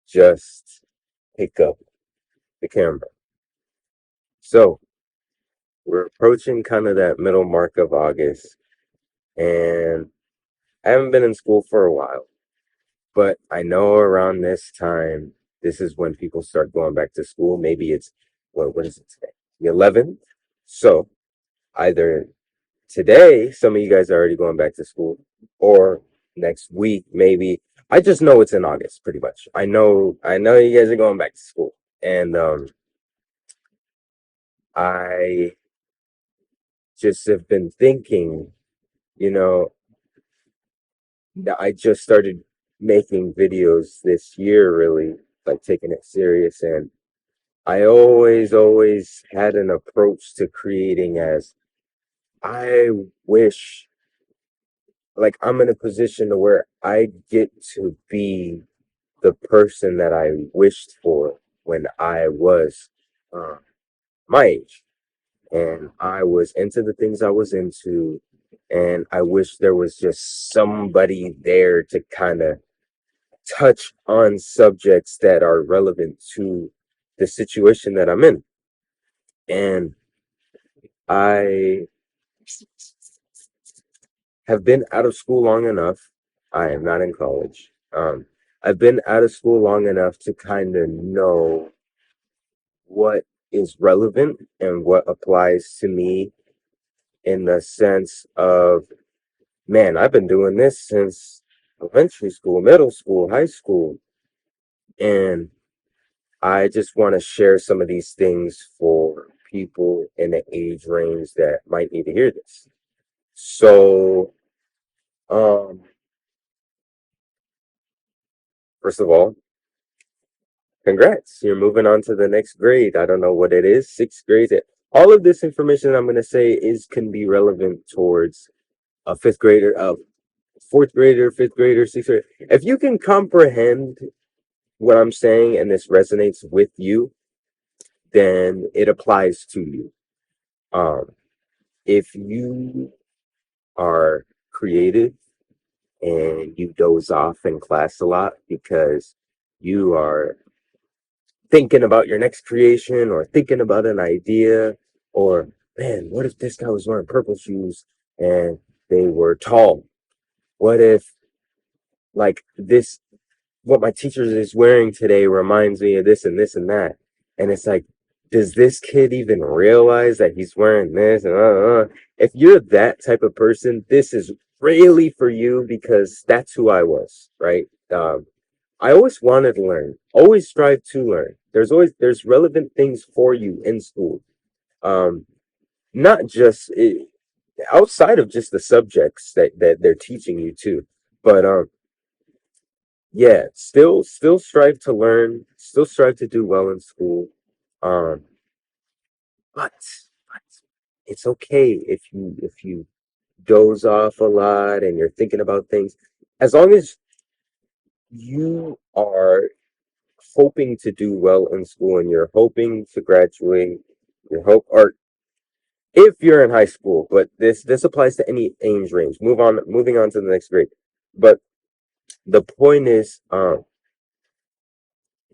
just pick up the camera. So we're approaching kind of that middle mark of August, and I haven't been in school for a while, but I know around this time, this is when people start going back to school. Maybe it's what is it today? The 11th. So either today, some of you guys are already going back to school, or next week, maybe. I just know it's in August, pretty much. I know you guys are going back to school. And I just have been thinking, you know, that I just started making videos this year, really, like taking it serious. And I always had an approach to creating as I wish, like, I'm in a position to where I get to be the person that I wished for when I was uh, my age. And I was into the things I was into. And I wish there was just somebody there to kind of touch on subjects that are relevant to the situation that I'm in. And I have been out of school long enough. I am not in college. I've been out of school long enough to kind of know what is relevant and what applies to me in the sense of, man, I've been doing this since elementary school, middle school, high school. And I just want to share some of these things for people in the age range that might need to hear this. So, um, first of all, congrats. You're moving on to the next grade. I don't know what it is, sixth grade. All of this information I'm going to say can be relevant towards a fifth grader, a fourth grader, fifth grader, sixth grader. If you can comprehend what I'm saying and this resonates with you, then it applies to you. Um, if you are creative and you doze off in class a lot because you are thinking about your next creation or thinking about an idea, or man, what if this guy was wearing purple shoes and they were tall? What if, like, this, what my teacher is wearing today reminds me of this and this and that? And it's like, does this kid even realize that he's wearing this? If you're that type of person, this is really for you, because that's who I was, right? I always wanted to learn, always strive to learn. There's relevant things for you in school. Um, not just outside of just the subjects that they're teaching you too. But yeah, still strive to learn, still strive to do well in school. Um, but but it's okay if you doze off a lot and you're thinking about things, as long as you are hoping to do well in school and you're hoping to graduate, your hope, or if you're in high school, but this applies to any age range. Moving on to the next grade. But the point is,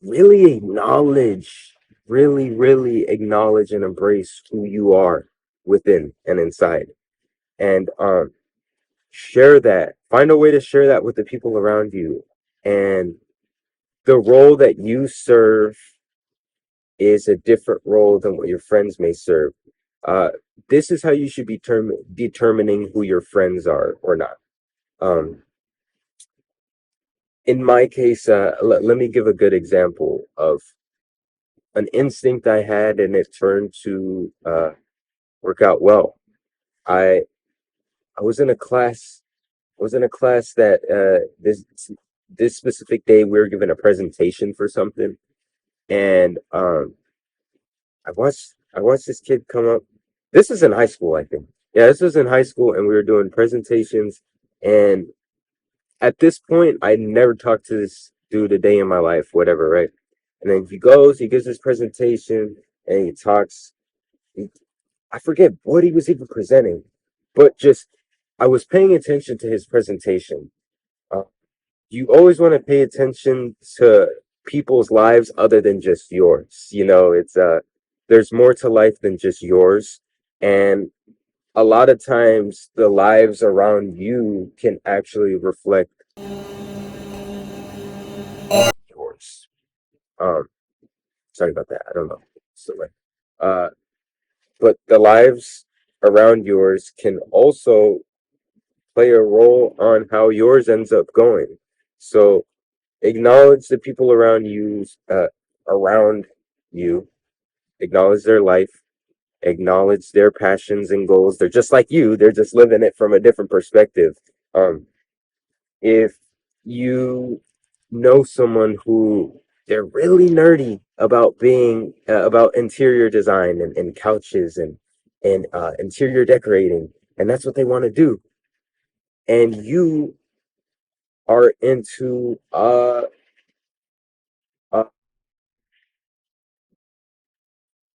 really acknowledge, really acknowledge and embrace who you are within and inside, and share that. Find a way to share that with the people around you, and the role that you serve is a different role than what your friends may serve. Uh, this is how you should be determining who your friends are or not. Um, in my case, let me give a good example of an instinct I had, and it turned to work out well. I I was in a class. I was in a class that this specific day we were given a presentation for something, and I watched this kid come up. This was in high school, I think. Yeah, this was in high school, and we were doing presentations. And at this point, I never talked to this dude a day in my life, whatever, right? And then he gives this presentation, and he talks. I forget what he was even presenting, but just I was paying attention to his presentation. Uh, you always want to pay attention to people's lives other than just yours. You know, it's there's more to life than just yours. And a lot of times the lives around you can actually reflect yours. Um, sorry about that. I don't know. So like, uh, but the lives around yours can also play a role on how yours ends up going. So acknowledge the people around you, acknowledge their life, acknowledge their passions and goals. They're just like you. They're just living it from a different perspective. If you know someone who they're really nerdy about being about interior design and couches and interior decorating, and that's what they want to do, and you are into uh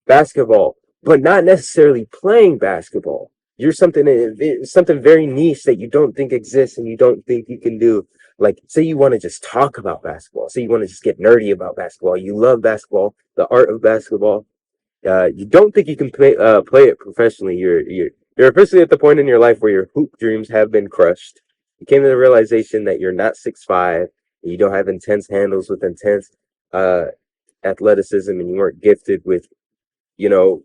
basketball, but not necessarily playing basketball. You're something very niche that you don't think exists and you don't think you can do. Like, say you want to just talk about basketball. Say you want to just get nerdy about basketball. You love basketball, the art of basketball. You don't think you can play it professionally. You're officially at the point in your life where your hoop dreams have been crushed. You came to the realization that you're not 6'5", and you don't have intense handles with intense uh, athleticism, and you weren't gifted with you know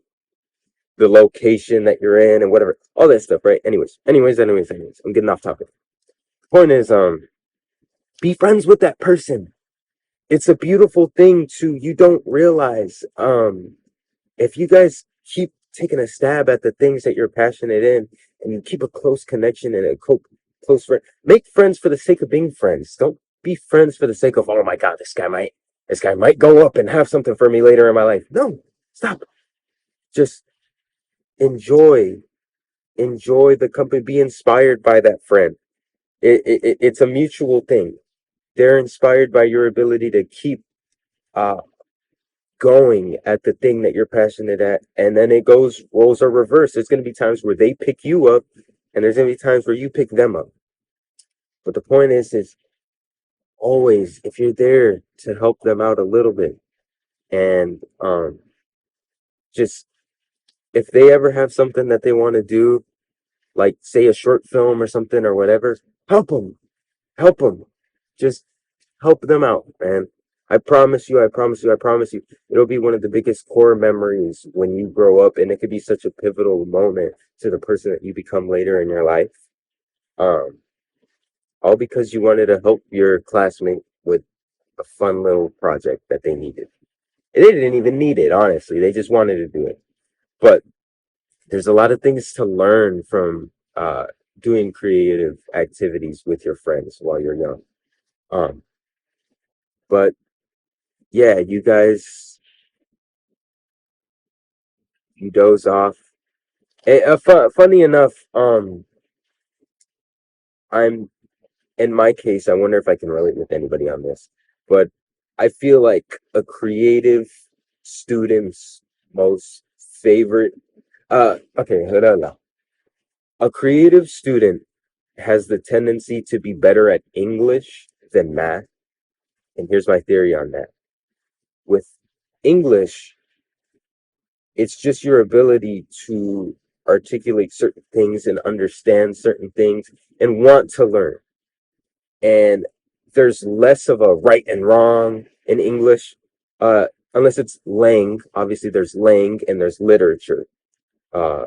the location that you're in and whatever, all that stuff, right? Anyways, I'm getting off topic. Point is, be friends with that person. It's a beautiful thing to you don't realize. If you guys keep taking a stab at the things that you're passionate in, and you keep a close connection and a close friend, make friends for the sake of being friends. Don't be friends for the sake of, oh my god, this guy might go up and have something for me later in my life. No, stop. Just enjoy enjoy the company, be inspired by that friend. It's a mutual thing. They're inspired by your ability to keep uh going at the thing that you're passionate at, and then it goes roles are reversed. There's going to be times where they pick you up, and there's going to be times where you pick them up. But the point is always, if you're there to help them out a little bit, and just if they ever have something that they want to do, like say a short film or something or whatever, help them. Help them. Just help them out, man. I promise you, it'll be one of the biggest core memories when you grow up, and it could be such a pivotal moment to the person that you become later in your life. Um, all because you wanted to help your classmate with a fun little project that they needed. And they didn't even need it, honestly. They just wanted to do it. But there's a lot of things to learn from doing creative activities with your friends while you're young. Um, but yeah, you guys, you doze off. Funny enough, I'm in my case. I wonder if I can relate with anybody on this, but I feel like a creative student's most favorite. Okay, hold on now. A creative student has the tendency to be better at English than math, and here's my theory on that. With English, it's just your ability to articulate certain things and understand certain things and want to learn. And there's less of a right and wrong in English, uh, unless it's Lang. Obviously, there's Lang and there's literature. Uh,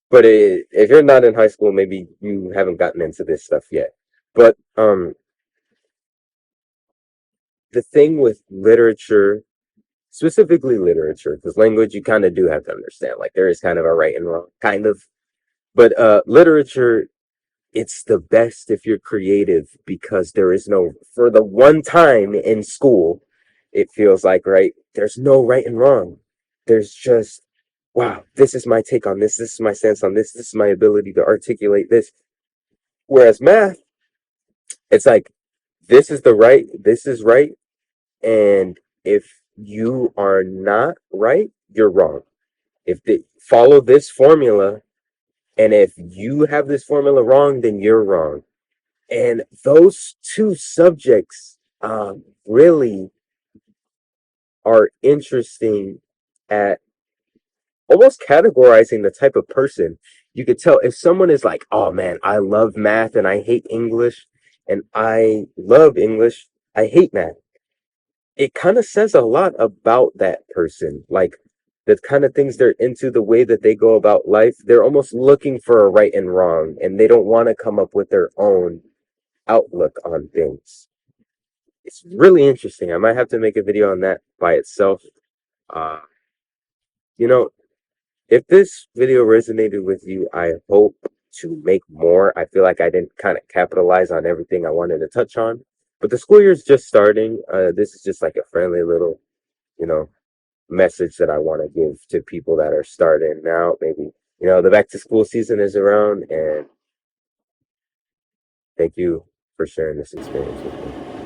but if you're not in high school, maybe you haven't gotten into this stuff yet. But the thing with literature, specifically literature, because language you kind of do have to understand. Like there is kind of a right and wrong, kind of. But literature, it's the best if you're creative because there is no, for the one time in school, it feels like, right? There's no right and wrong. There's just, wow, this is my take on this. This is my sense on this. This is my ability to articulate this. Whereas math, it's like, this is right. And if you are not right, you're wrong. If they follow this formula, and if you have this formula wrong, then you're wrong. And those two subjects really are interesting at almost categorizing the type of person. You could tell if someone is like, oh man, I love math and I hate English, and I love English, I hate math. It kind of says a lot about that person. Like the kind of things they're into, the way that they go about life. They're almost looking for a right and wrong, and they don't want to come up with their own outlook on things. It's really interesting. I might have to make a video on that by itself. Uh, you know, if this video resonated with you, I hope to make more. I feel like I didn't kind of capitalize on everything I wanted to touch on, but the school year is just starting. This is just like a friendly little, you know, message that I want to give to people that are starting now. Maybe, the back to school season is around, and thank you for sharing this experience with me.